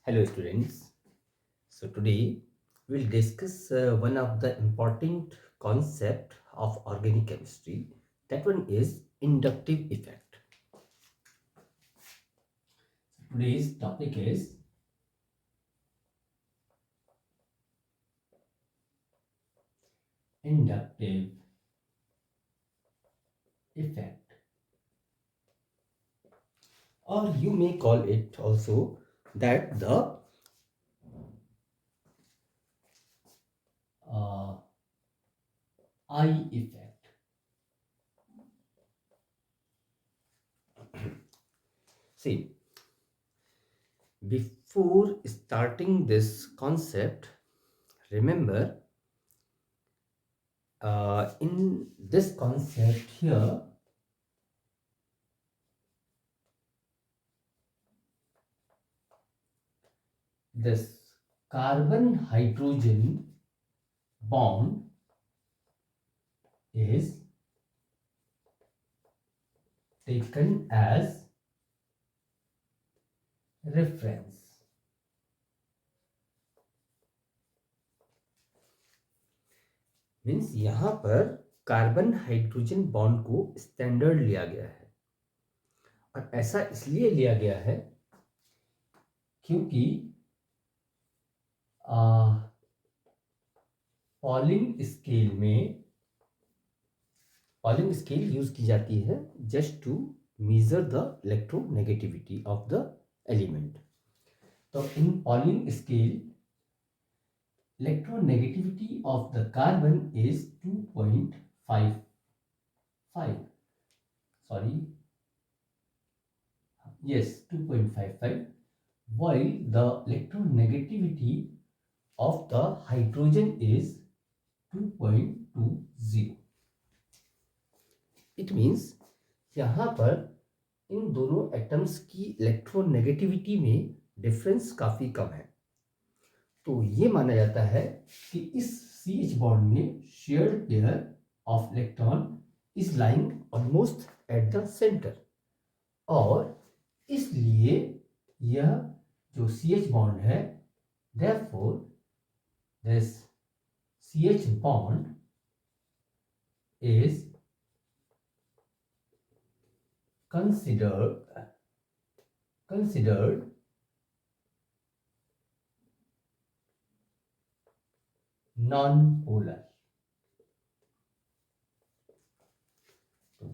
Hello students. So today we'll discuss one of the important concept of organic chemistry. That one is inductive effect. Today's topic is inductive effect, or you may call it also that the uh, I effect. See, before starting this concept, remember in this concept here, this carbon hydrogen bond is taken as reference. Means यहां पर carbon hydrogen bond को standard लिया गया है, और ऐसा इसलिए लिया गया है क्योंकि पॉलिंग स्केल यूज की जाती है just to measure the electronegativity of the element. तो in Pauling scale electronegativity of the carbon is 2.55, sorry, yes, 2.55, while the electronegativity of the hydrogen is 2.20. It means यहाँ पर इन दोनों एटम्स की electronegativity में difference काफी कम है. तो ये माना जाता है कि इस CH बॉन्ड में shared pair of electron is lying almost at the centre, और इसलिए यह जो CH बॉन्ड है, therefore this CH bond is considered non polar. तो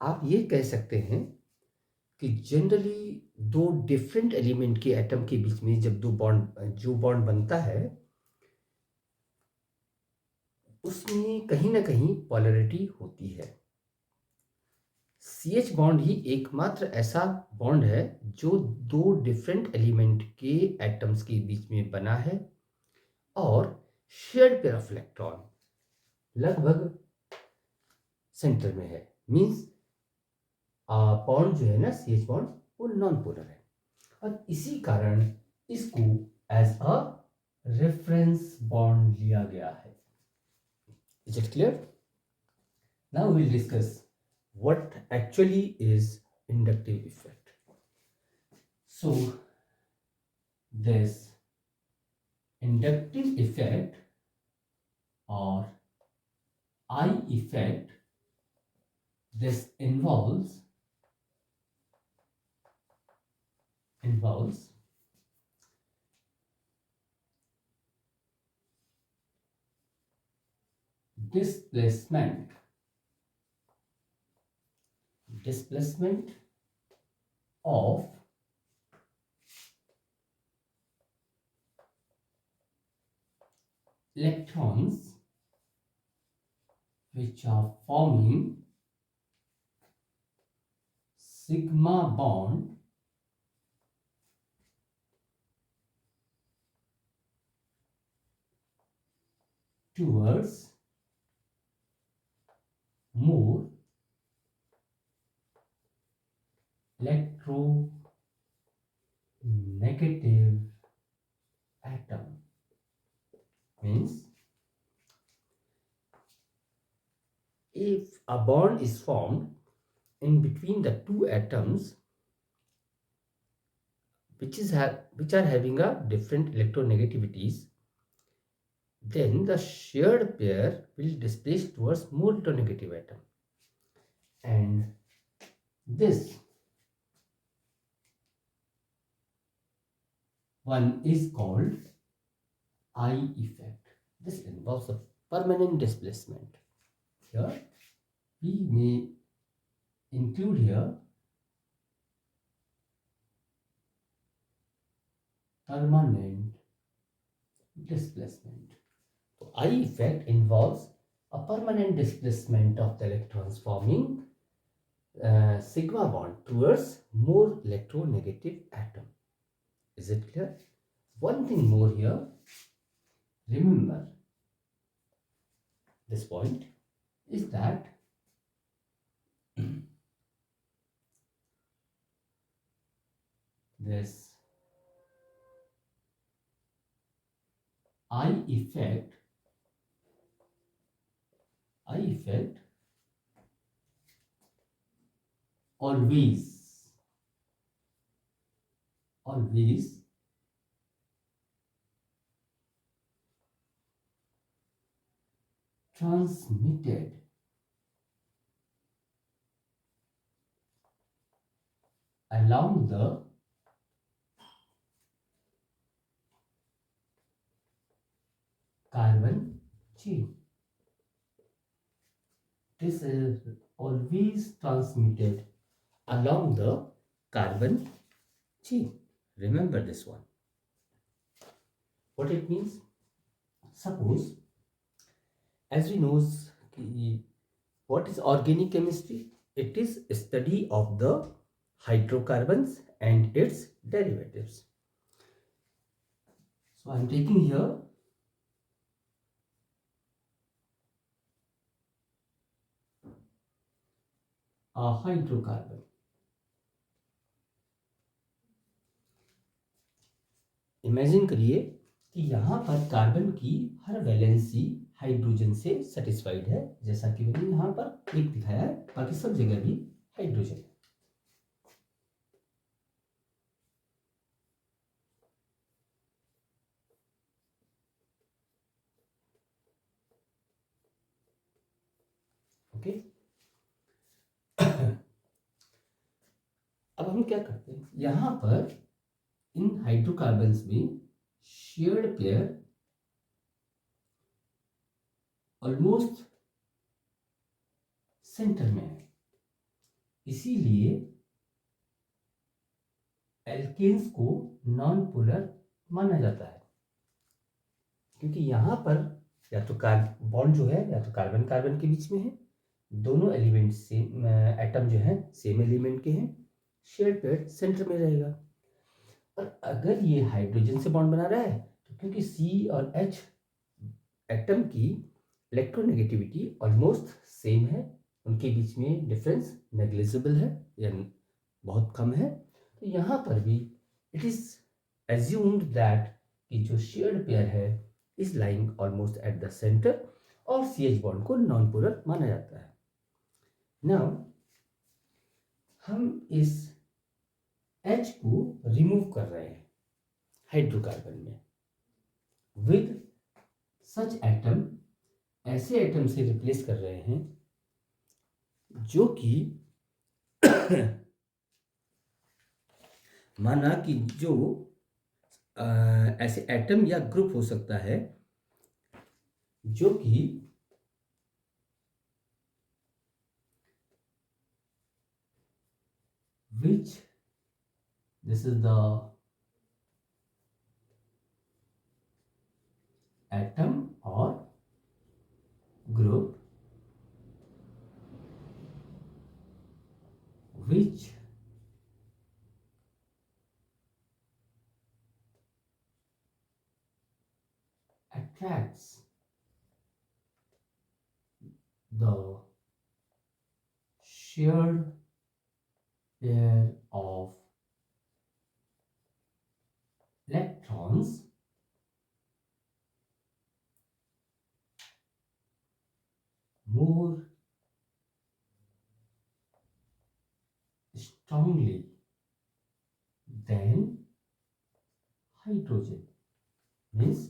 आप ये कह सकते हैं कि जनरली दो डिफरेंट एलिमेंट के एटम के बीच में जब जो बॉन्ड बनता है उसमें कहीं ना कहीं पोलैरिटी होती है. CH बॉन्ड ही एकमात्र ऐसा बॉन्ड है जो दो डिफरेंट एलिमेंट के एटम्स के बीच में बना है, और शेयर्ड पेयर ऑफ इलेक्ट्रॉन लगभग सेंटर में है. मींस बॉन्ड जो है ना, CH बॉन्ड, वो नॉन पोलर है, और इसी कारण इसको एज अ रेफरेंस बॉन्ड लिया गया है. Is it clear? Now we will discuss what actually is inductive effect. So this inductive effect or I effect, this involves displacement of electrons which are forming sigma bond towards more electronegative atom. Means if a bond is formed in between the two atoms which are having a different electronegativities, then the shared pair will displace towards more electronegative atom, and this one is called I effect. This involves a permanent displacement. Here we may include here permanent displacement. So I effect involves a permanent displacement of the electrons, forming sigma bond towards more electronegative atom. Is it clear? One thing more here, remember this point is that this I effect always transmitted along the carbon chain. This is always transmitted along the carbon chain. Remember this one. What it means? Suppose, as we know, what is organic chemistry? It is a study of the hydrocarbons and its derivatives. So I am taking here a hydrocarbon. Imagine करिए कि यहाँ पर carbon की हर valency hydrogen से satisfied है, जैसा कि मैंने यहाँ पर एक दिखाया है, बाकी सब जगह भी हाइड्रोजन है. ओके. अब हम क्या करते हैं, यहाँ पर इन हाइड्रोकार्बन्स में शेयर्ड पेयर ऑलमोस्ट सेंटर में है, इसीलिए एल्केन्स को नॉन पोलर माना जाता है, क्योंकि यहाँ पर या तो बॉन्ड जो है या तो कार्बन कार्बन के बीच में है, दोनों एलिमेंट सेम एटम जो है सेम एलिमेंट के हैं, शेयर्ड पेयर सेंटर में रहेगा. और अगर ये हाइड्रोजन से बॉन्ड बना रहा है तो क्योंकि सी और एच एटम की इलेक्ट्रोनेगेटिविटी ऑलमोस्ट सेम है, उनके बीच में डिफरेंस नेग्लिजिबल है या बहुत कम है, तो यहाँ पर भी इट इज एज्यूम्ड दैट कि जो शेयर्ड पेयर है is lying almost at the centre और सी एच बॉन्ड को नॉन पोलर माना जाता है. नाउ हम इस H को रिमूव कर रहे हैं हाइड्रोकार्बन में विद सच एटम, ऐसे एटम से रिप्लेस कर रहे हैं जो कि माना कि जो ऐसे एटम या ग्रुप हो सकता है जो कि which this is the atom or group which attracts the shared pair of electrons more strongly than hydrogen. Means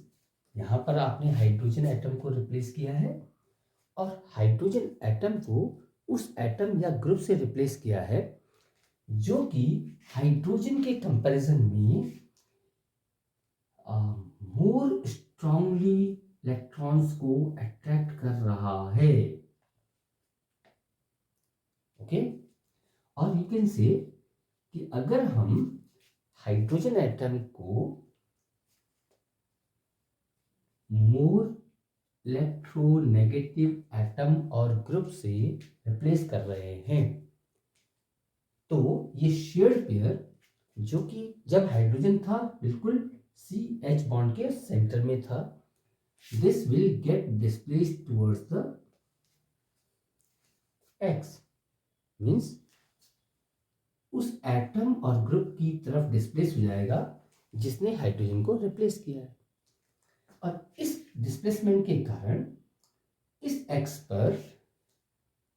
यहाँ पर आपने हाइड्रोजन एटम को रिप्लेस किया है और हाइड्रोजन एटम को उस एटम या ग्रुप से रिप्लेस किया है जो कि हाइड्रोजन के कंपैरिजन में मोर स्ट्रांगली इलेक्ट्रॉन्स को अट्रैक्ट कर रहा है। ओके, और यू कैन से कि अगर हम हाइड्रोजन एटम को मोर इलेक्ट्रोनेगेटिव एटम और ग्रुप से रिप्लेस कर रहे हैं तो ये शेयर्ड पेयर जो कि जब हाइड्रोजन था बिल्कुल CH बॉन्ड के सेंटर में था, this will get displaced towards the X, means उस एटम और ग्रुप की तरफ डिस्प्लेस हो जाएगा जिसने हाइड्रोजन को रिप्लेस किया है। और इस डिस्प्लेसमेंट के कारण इस X पर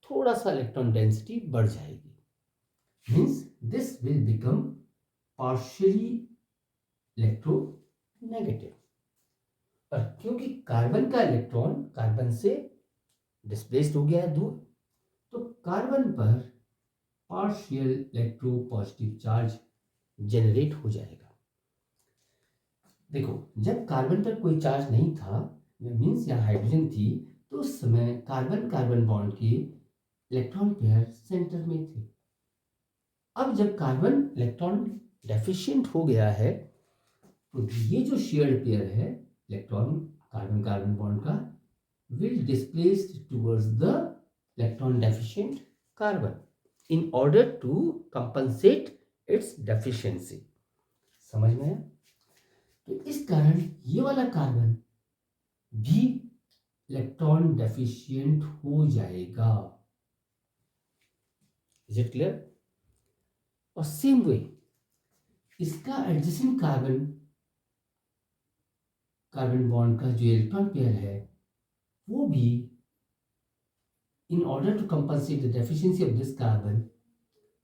थोड़ा सा इलेक्ट्रॉन डेंसिटी बढ़ जाएगी, means this will become partially electronegative. और क्योंकि कार्बन का इलेक्ट्रॉन कार्बन से डिस्प्लेस्ड हो गया है दूर, तो कार्बन पर partial electro positive charge generate हो जाएगा। देखो, जब कार्बन पर कोई चार्ज नहीं था, मीन्स यहाँ हाइड्रोजन थी, तो उस समय कार्बन कार्बन बॉन्ड के इलेक्ट्रॉन पेयर सेंटर में थे। अब जब कार्बन इलेक्ट्रॉन डेफिशिएंट हो गया है तो ये जो शेयर्ड पेयर है इलेक्ट्रॉन कार्बन कार्बन बॉन्ड का will displaced towards the electron deficient carbon in order to compensate its deficiency. समझ में आया? तो इस कारण ये वाला कार्बन भी इलेक्ट्रॉन डेफिशिएंट हो जाएगा। Is it clear? और सेम वे इसका एडजेसेंट कार्बन कार्बन बॉन्ड का जो इलेक्ट्रॉन पेयर है वो भी in order to compensate the deficiency of this carbon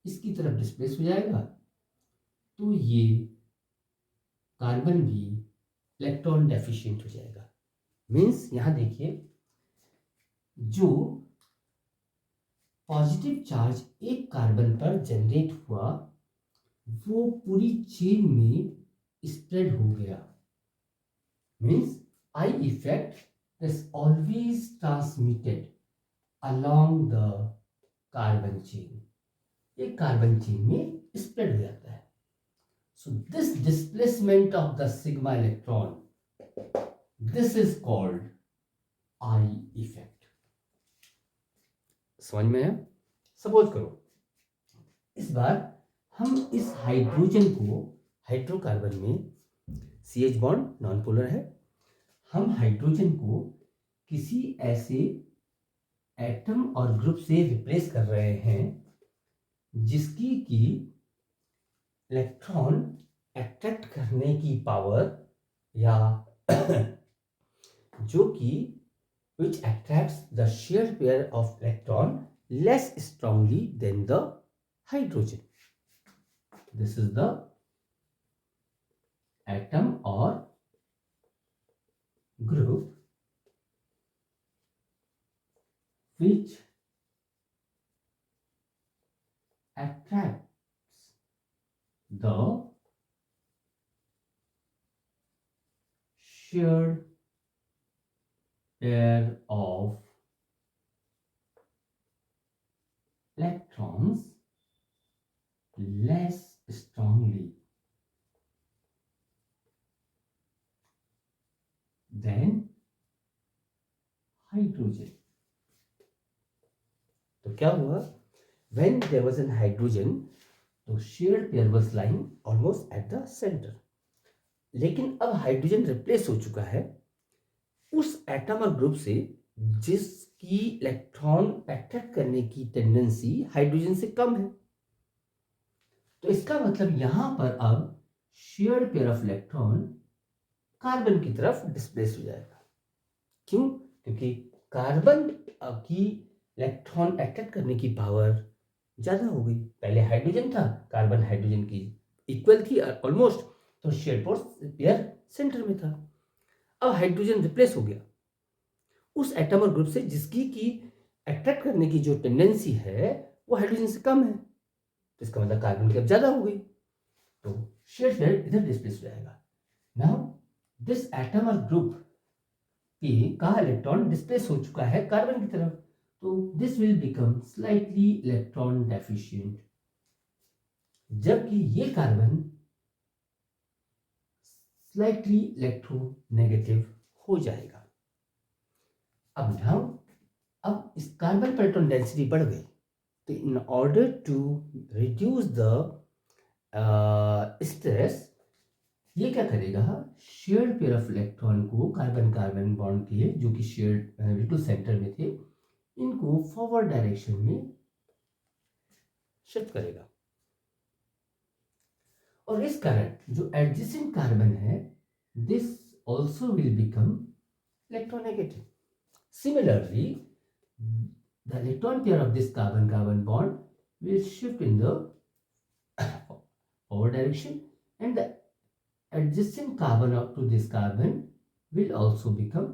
इसकी तरफ डिस्प्लेस हो जाएगा, तो ये कार्बन भी इलेक्ट्रॉन डेफिशिएंट हो जाएगा। मीन्स यहां देखिए, जो पॉजिटिव चार्ज एक कार्बन पर जनरेट हुआ वो पूरी चेन में स्प्रेड हो गया। Means I effect is always transmitted along the carbon chain। एक कार्बन चेन में स्प्रेड हो जाता है। So this displacement of the sigma electron, this is called I effect। समझ में है? सपोज करो इस बार हम इस हाइड्रोजन को, हाइड्रोकार्बन में CH बॉन्ड नॉन पोलर है, हम हाइड्रोजन को किसी ऐसे एटम और ग्रुप से रिप्लेस कर रहे हैं जिसकी की इलेक्ट्रॉन अट्रैक्ट करने की पावर या जो कि which attracts the shared pair of electron less strongly than the hydrogen। This is the atom or group which attracts the shared pair of electrons less strongly than hydrogen। तो क्या हुआ? When there was an hydrogen, तो shared pair was lying almost at the center। लेकिन अब hydrogen replace हो चुका है उस एटम और ग्रुप से जिसकी इलेक्ट्रॉन अट्रैक्ट करने की टेंडेंसी हाइड्रोजन से कम है। तो इसका मतलब यहां पर अब shared pair of electron carbon की तरफ डिस्प्लेस हो जाएगा। क्यों? क्योंकि कार्बन की इलेक्ट्रॉन अट्रैक्ट करने की पावर ज्यादा हो गई। पहले हाइड्रोजन था, कार्बन हाइड्रोजन की इक्वल थी ऑलमोस्ट, तो शेयर्ड पेयर सेंटर में था। अब हाइड्रोजन रिप्लेस हो गया उस एटम और ग्रुप से जिसकी की अट्रैक्ट करने की जो टेंडेंसी है वो हाइड्रोजन से कम है, तो इसका मतलब कार्बन की अब ज्यादा हो गई, तो शेयर्ड पेयर इधर डिस्प्लेस हो जाएगा। नाउ दिस एटम और ग्रुप पे का इलेक्ट्रॉन डिस्प्लेस हो चुका है कार्बन की तरफ, तो this will become slightly electron deficient, जबकि ये कार्बन स्लाइटली इलेक्ट्रोनेगेटिव हो जाएगा। अब नाउ अब इस कार्बन पर इलेक्ट्रॉन डेंसिटी बढ़ गई, तो in order to reduce the stress ये क्या करेगा, शेयर्ड पेयर ऑफ इलेक्ट्रॉन को कार्बन कार्बन बॉन्ड के जो कि शेयर्ड बिल्कुल सेंटर में थे इनको फॉरवर्ड डायरेक्शन में शिफ्ट करेगा, और इस कारण जो एडजेसेंट कार्बन है this also will become electronegative. Similarly, the electron pair of this carbon-carbon bond will shift in the forward direction, and the adjacent carbon up to this carbon will also become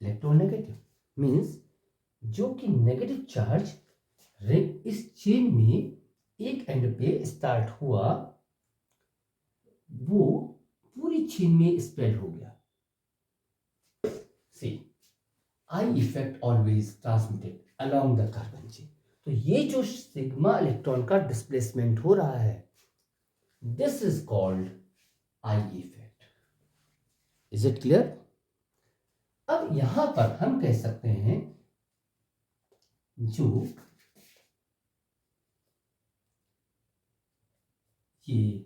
electronegative. Means जो कि negative charge ring इस chain में एक and पे start हुआ वो पूरी chain में स्प्रेड हो गया। See I effect always transmitted along the carbon chain, तो ये जो सिग्मा इलेक्ट्रॉन का डिस्प्लेसमेंट हो रहा है this is called I effect. Is it clear? अब यहां पर हम कह सकते हैं जो ये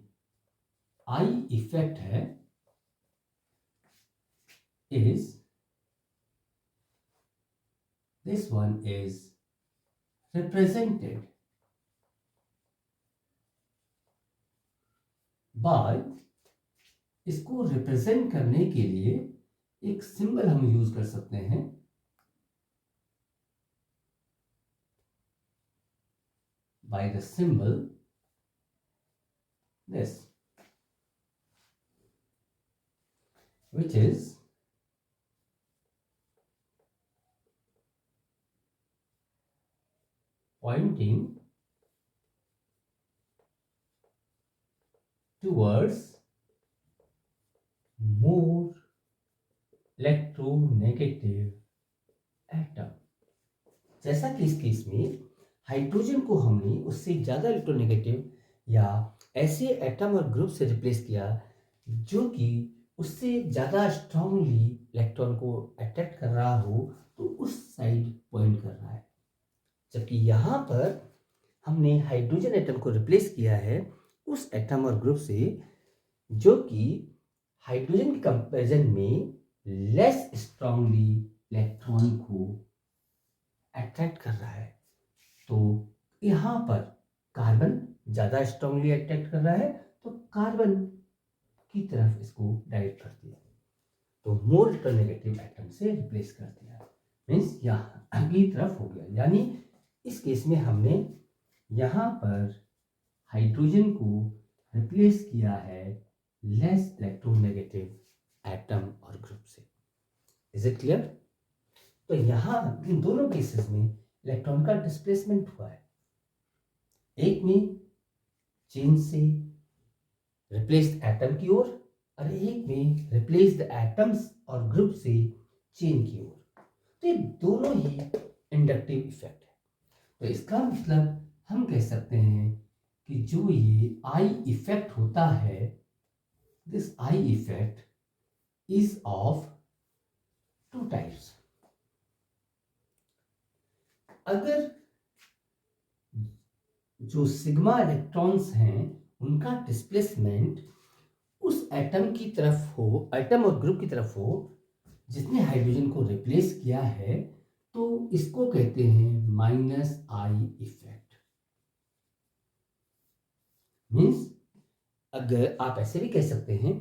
आई इफेक्ट है is this one is represented by, इसको रिप्रेजेंट करने के लिए एक सिंबल हम यूज कर सकते हैं, by the symbol this, which is pointing towards more electronegative atom। जैसा कि इस केस में हाइड्रोजन को हमने उससे ज्यादा इलेक्ट्रोनेगेटिव या ऐसे एटम और ग्रुप से रिप्लेस किया जो कि उससे ज्यादा स्ट्रांगली इलेक्ट्रॉन को अट्रैक्ट कर रहा हो, तो उस साइड पॉइंट कर रहा है, जबकि यहां पर हमने हाइड्रोजन एटम को रिप्लेस किया है उस एटम और ग्रुप से जो कि हाइड्रोजन के कंपैरिजन में लेस स्ट्रांगली इलेक्ट्रॉन को अट्रैक्ट कर रहा है, तो यहां पर कार्बन ज्यादा स्ट्रांगली अट्रैक्ट कर रहा है तो कार्बन की तरफ इसको डायरेक्ट कर दिया, तो मोर इलेक्ट्रोनेगेटिव एटम से रिप्लेस कर दिया, मीन्स यहाँ की तरफ हो गया। यानी इस केस में हमने यहाँ पर हाइड्रोजन को रिप्लेस किया है लेस इलेक्ट्रोनेगेटिव एटम और ग्रुप से। Is it clear? तो यहाँ इन दोनों केसेस में इलेक्ट्रॉन का डिस्प्लेसमेंट हुआ है, एक में चेन से रिप्लेस्ड एटम की ओर और एक में रिप्लेस्ड एटम्स और ग्रुप से चेन की ओर, तो ये दोनों ही इंडक्टिव इफेक्ट है। तो इसका मतलब हम कह सकते हैं कि जो ये आई इफेक्ट होता है this I effect is of two types. अगर जो सिग्मा इलेक्ट्रॉन्स हैं उनका डिस्प्लेसमेंट उस एटम की तरफ हो, एटम और ग्रुप की तरफ हो जिसने हाइड्रोजन को रिप्लेस किया है, तो इसको कहते हैं माइनस आई इफेक्ट। मीन्स अगर आप ऐसे भी कह सकते हैं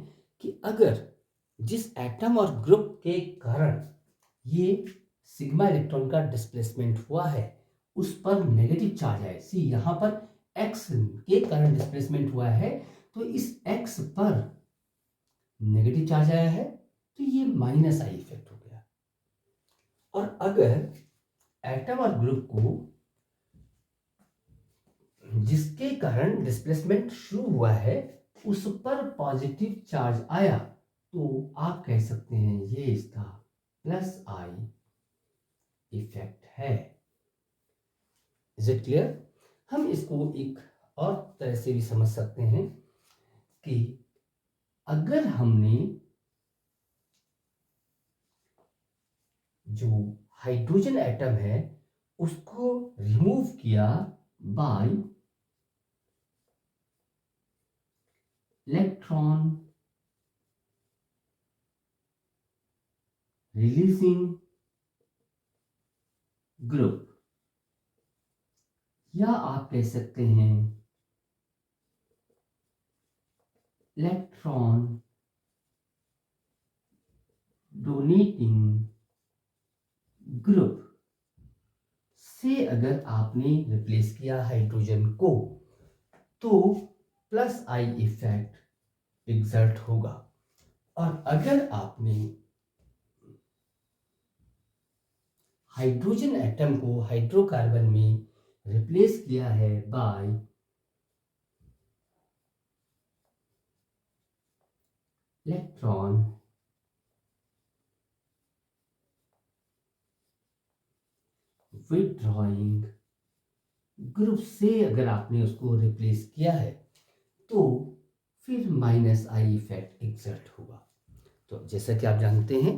कि अगर जिस एटम और ग्रुप के कारण ये सिग्मा इलेक्ट्रॉन का डिस्प्लेसमेंट हुआ है उस पर नेगेटिव चार्ज है, सी यहाँ पर x के कारण डिस्प्लेसमेंट हुआ है, तो इस x पर नेगेटिव चार्ज आया है तो ये माइनस आई इफेक्ट हो गया। और अगर एटम और ग्रुप को जिसके कारण डिस्प्लेसमेंट शुरू हुआ है उस पर पॉजिटिव चार्ज आया तो आप कह सकते हैं ये इसका प्लस आई इफेक्ट है। Is it clear? हम इसको एक और तरह से भी समझ सकते हैं कि अगर हमने जो हाइड्रोजन एटम है उसको रिमूव किया बाय इलेक्ट्रॉन रिलीजिंग ग्रुप, या आप कह सकते हैं इलेक्ट्रॉन डोनेटिंग ग्रुप से अगर आपने रिप्लेस किया हाइड्रोजन को तो प्लस आई इफेक्ट एग्जर्ट होगा। और अगर आपने हाइड्रोजन एटम को हाइड्रोकार्बन में रिप्लेस किया है बाय इलेक्ट्रॉन विथड्रॉइंग ग्रुप से अगर आपने उसको रिप्लेस किया है तो फिर माइनस आई इफेक्ट एग्जर्ट होगा। तो जैसा कि आप जानते हैं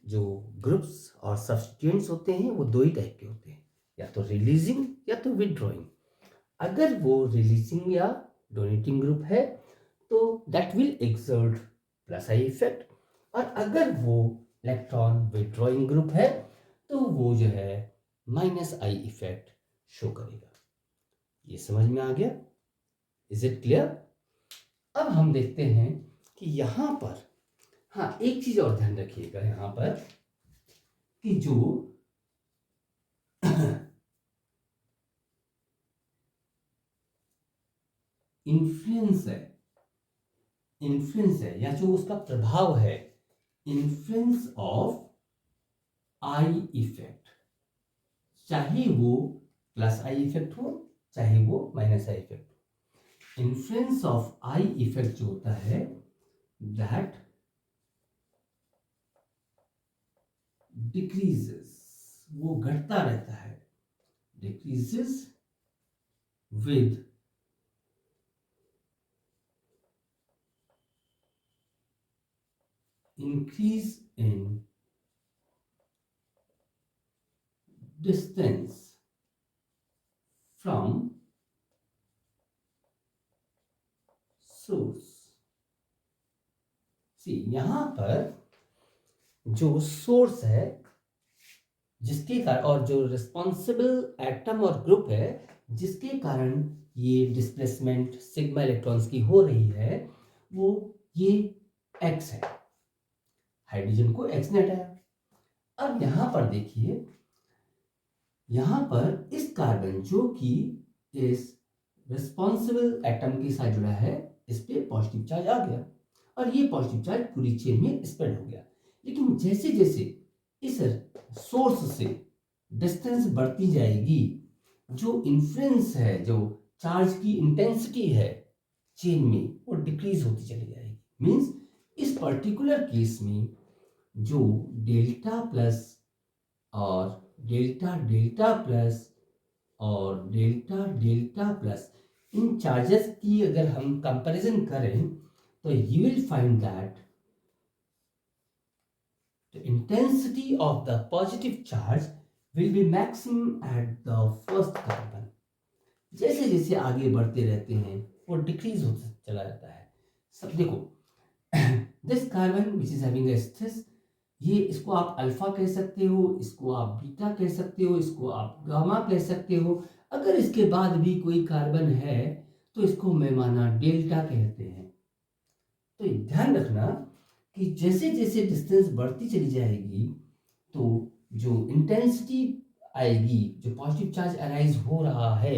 जो ग्रुप्स और सब्स्टिट्यूएंट्स होते हैं वो दो ही टाइप के होते हैं, या तो रिलीजिंग या तो विथड्रॉइंग। अगर वो रिलीजिंग या डोनेटिंग ग्रुप है तो that will exert plus I effect, और अगर वो इलेक्ट्रॉन विथड्रॉइंग ग्रुप है तो वो जो है माइनस आई इफेक्ट शो करेगा। ये समझ में आ गया? Is it clear? अब हम देखते हैं कि यहां पर, हाँ एक चीज और ध्यान रखिएगा यहां पर कि जो इन्फ्लुएंस है या जो उसका प्रभाव है, इन्फ्लुएंस ऑफ आई इफेक्ट, चाहे वो प्लस आई इफेक्ट हो चाहे वो माइनस आई इफेक्ट हो, इन्फ्लुएंस ऑफ आई इफेक्ट जो होता है दैट डिक्रीजेस, वो घटता रहता है, decreases with increase in distance from source। सी यहां पर जो सोर्स है जिसके कारण, और जो रिस्पॉन्सिबल एटम और ग्रुप है जिसके कारण ये डिस्प्लेसमेंट सिग्मा इलेक्ट्रॉन्स की हो रही है, वो ये एक्स है, हाइड्रोजन को एक्स ने हटाया। अब यहां पर देखिए, यहां पर इस कार्बन जो कि इस रिस्पॉन्सिबल एटम के साथ जुड़ा है इस पे पॉजिटिव चार्ज आ गया और ये पॉजिटिव चार्ज पूरी चेन में स्प्रेड हो गया। लेकिन जैसे जैसे इस सोर्स से डिस्टेंस बढ़ती जाएगी, जो इन्फ्लुएंस है, जो चार्ज की इंटेंसिटी है चेन में, वो डिक्रीज होती चली जाएगी। मींस इस पर्टिकुलर केस में जो डेल्टा प्लस और डेल्टा डेल्टा प्लस और डेल्टा डेल्टा प्लस, इन चार्जेस की अगर हम कंपैरिजन करें तो you will find that the intensity of the positive charge will be maximum at the first carbon। जैसे जैसे आगे बढ़ते रहते हैं वो डिक्रीज होता चला जाता है। सब देखो, this carbon which is having stress, ये इसको आप अल्फा कह सकते हो, इसको आप बीटा कह सकते हो, इसको आप गामा कह सकते हो। अगर इसके बाद भी कोई कार्बन है तो इसको मैमाना डेल्टा कहते हैं। तो ध्यान रखना कि जैसे जैसे डिस्टेंस बढ़ती चली जाएगी तो जो इंटेंसिटी आएगी, जो पॉजिटिव चार्ज अराइज हो रहा है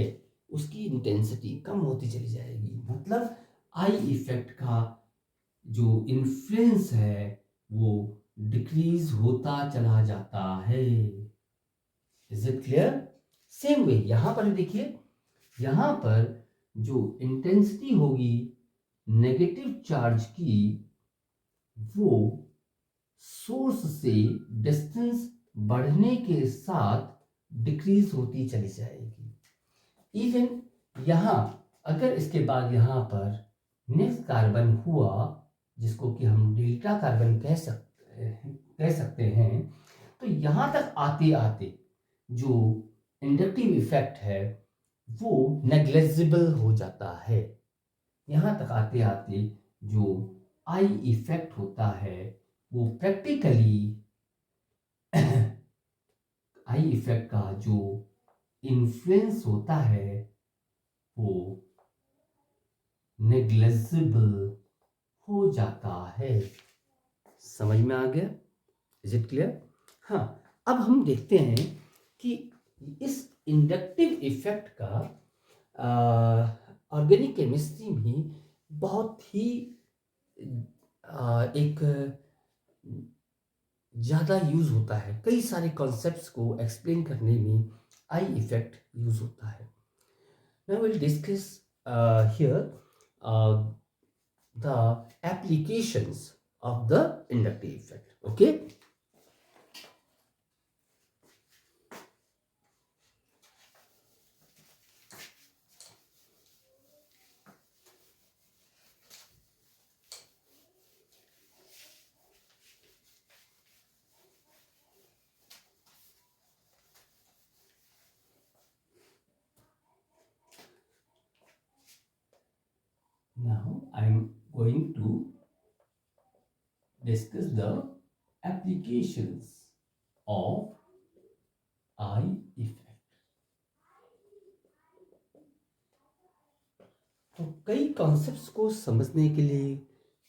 उसकी इंटेंसिटी कम होती चली जाएगी। मतलब आई इफेक्ट का जो इन्फ्लुएंस है वो डिक्रीज होता चला जाता है। Is it clear? Same way यहां पर देखिए, यहां पर जो इंटेंसिटी होगी नेगेटिव चार्ज की, वो सोर्स से डिस्टेंस बढ़ने के साथ डिक्रीज होती चली जाएगी। इवन यहां अगर इसके बाद यहां पर नेक्स्ट कार्बन हुआ, जिसको कि हम डेल्टा कार्बन कह सकते हैं, तो यहां तक आते आते जो इंडक्टिव इफेक्ट है वो नेग्लेजिबल हो जाता है। यहां तक आते आते जो आई इफेक्ट होता है वो प्रैक्टिकली आई इफेक्ट का जो इन्फ्लुएंस होता है वो नेग्लेजिबल हो जाता है। समझ में आ गया? Is it clear? हाँ, अब हम देखते हैं कि इस इंडक्टिव इफेक्ट का ऑर्गेनिक केमिस्ट्री में बहुत ही एक ज़्यादा यूज़ होता है। कई सारे कॉन्सेप्ट्स को एक्सप्लेन करने में आई इफेक्ट यूज़ होता है। Now will discuss here the applications of the inductive effect. Okay. Now I am going to discuss the applications of eye effect. तो कई कॉन्सेप्ट्स को समझने के लिए,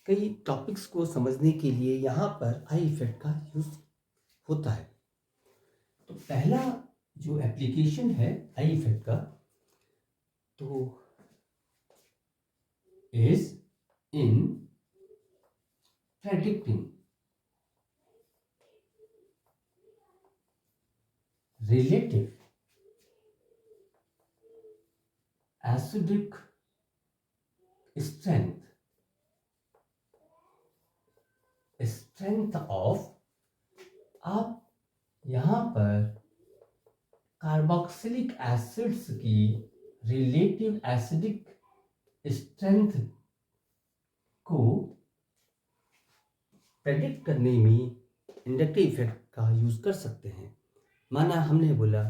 कई टॉपिक्स को समझने के लिए यहाँ पर आई इफेक्ट का यूज होता है। तो पहला जो एप्लीकेशन है आई इफेक्ट का, तो is in predicting relative acidic strength of, आप यहाँ पर कार्बोक्सिलिक एसिड्स की रिलेटिव एसिडिक स्ट्रेंथ को प्रेडिक्ट करने में इंडक्टिव इफेक्ट का यूज कर सकते हैं। माना हमने बोला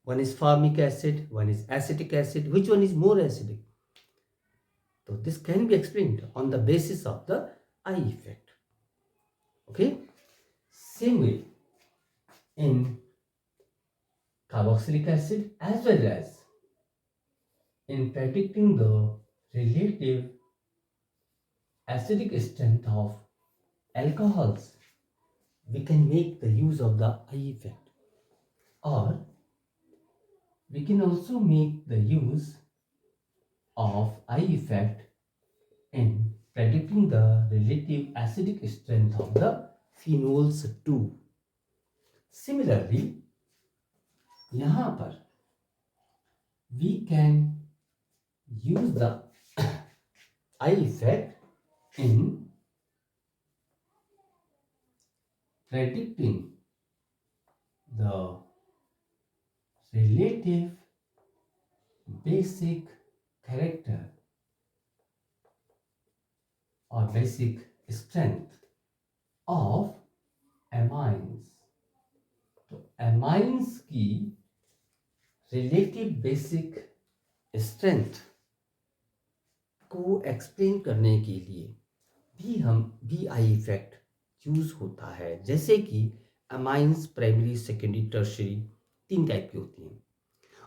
one is formic acid, one is acetic acid, which one is more acidic, तो this can be explained on the basis of the I effect. Okay, same way in carboxylic acid as well as in predicting the relative acidic strength of alcohols, we can make the use of the I effect, or we can also make the use of I effect in predicting the relative acidic strength of the phenols too. Similarly, यहाँ पर we can use the I effect in predicting the relative basic character or basic strength of amines. तो amines की relative basic strength को explain करने के लिए भी I effect use होता है। जैसे कि amines primary, secondary, tertiary, 3 type की होती हैं,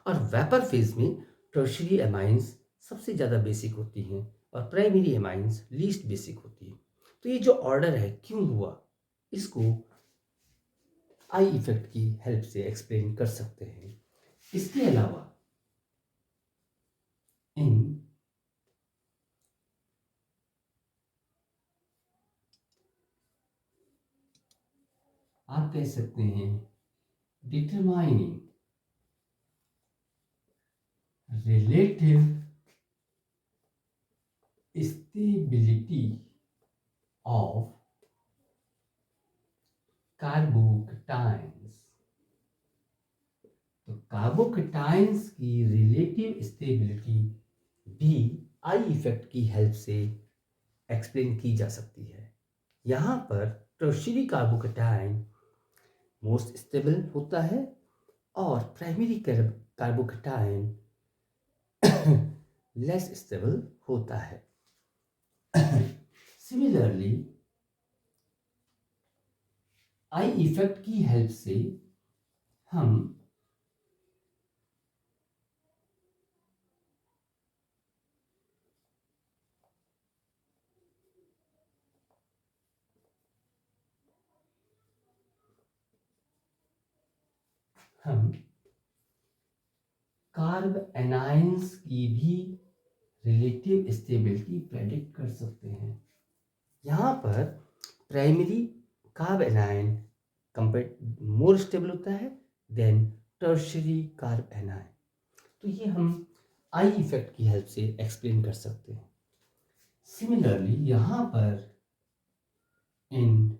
और वेपर फेज में टर्शरी अमाइंस सबसे ज़्यादा बेसिक होती हैं और प्राइमरी अमाइंस लीस्ट बेसिक होती है। तो ये जो ऑर्डर है क्यों हुआ, इसको आई इफेक्ट की हेल्प से एक्सप्लेन कर सकते हैं। इसके अलावा इन आप कह सकते हैं डिटरमाइनिंग रिलेटिव स्टेबिलिटी ऑफ कार्बोकटाइंस। तो कार्बोकटाइंस की रिलेटिव स्टेबिलिटी भी आई इफेक्ट की हेल्प से एक्सप्लेन की जा सकती है। यहाँ पर टर्शियरी कार्बोकटाइन मोस्ट स्टेबल होता है और प्राइमरी कार्बोकटाइन लेस स्टेबल होता है। सिमिलरली आई इफेक्ट की हेल्प से हम कार्ब एनायंस की भी रिलेटिव स्टेबिलिटी प्रेडिक्ट कर सकते हैं। यहाँ पर primary carb anion compare more stable होता है देन टर्शियरी कार्ब एनायन। तो ये हम आई इफेक्ट की हेल्प से एक्सप्लेन कर सकते हैं। सिमिलरली यहाँ पर इन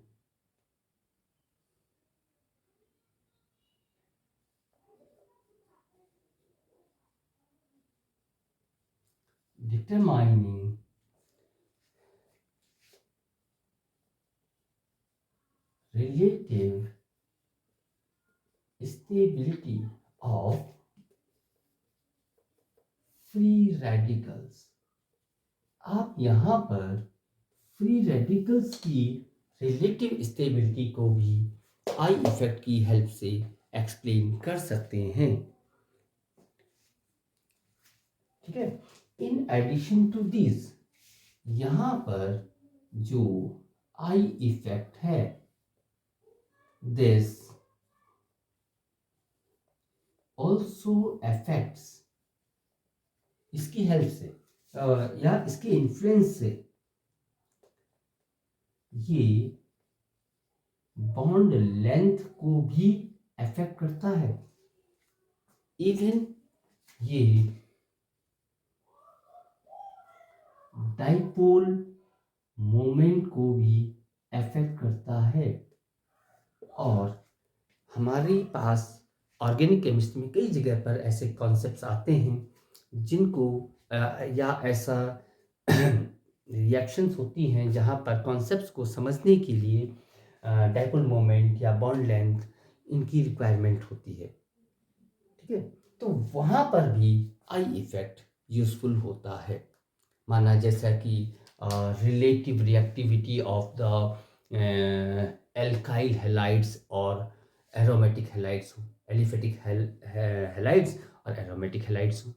determining relative stability of free radicals। आप यहाँ पर फ्री रेडिकल्स की रिलेटिव स्टेबिलिटी को भी आई इफेक्ट की हेल्प से एक्सप्लेन कर सकते हैं। ठीक है। इन एडिशन टू दिस, यहाँ पर जो आई इफेक्ट है दिस ऑल्सो अफेक्ट्स, इसकी हेल्प से या इसके इन्फ्लुएंस से ये बॉन्ड लेंथ को भी अफेक्ट करता है। इवन ये डाइपोल मोमेंट को भी अफेक्ट करता है। और हमारे पास ऑर्गेनिक केमिस्ट्री में कई जगह पर ऐसे कॉन्सेप्ट्स आते हैं जिनको या ऐसा रिएक्शंस होती हैं जहाँ पर कॉन्सेप्ट्स को समझने के लिए डाइपोल मोमेंट या बॉन्ड लेंथ इनकी रिक्वायरमेंट होती है। ठीक है। तो वहाँ पर भी आई इफेक्ट यूजफुल होता है। माना जैसा कि relative reactivity of the alkyl halides और एरोमेटिक हैलाइड्स हो, एलिफेटिक हैलाइड्स और एरोमेटिक हैलाइड्स हो।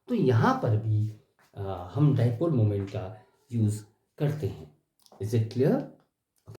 तो यहाँ पर भी हम डाइपोल मोमेंट का यूज़ करते हैं। Is it clear?